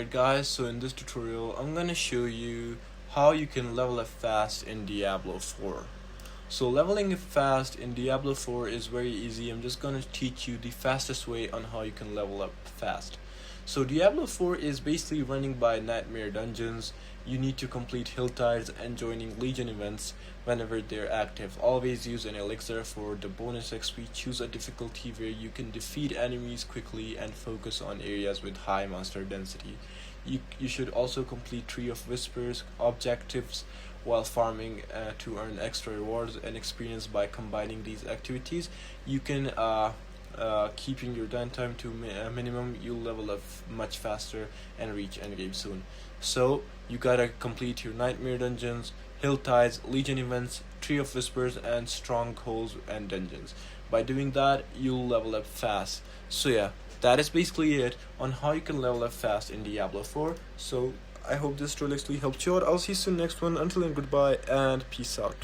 Alright guys, so in this tutorial I'm gonna show you how you can level up fast in Diablo 4. So leveling up fast in Diablo 4 is very easy. I'm just gonna teach you the fastest way on how you can level up fast. So Diablo 4 is basically running by nightmare dungeons. You need to complete Helltides and joining Legion events whenever they're active. Always use an Elixir for the bonus XP. Choose a difficulty where you can defeat enemies quickly and focus on areas with high monster density. You should also complete Tree of Whispers objectives while farming to earn extra rewards and experience. By combining these activities, you can keeping your downtime to a minimum. You'll level up much faster and reach endgame soon. So you gotta complete your nightmare dungeons, Helltides, Legion events, Tree of Whispers, and strongholds and dungeons. By doing that, you'll level up fast. So yeah, that is basically it on how you can level up fast in Diablo 4. So I hope this tutorial actually helped you out. I'll see you soon next one. Until then, goodbye and peace out.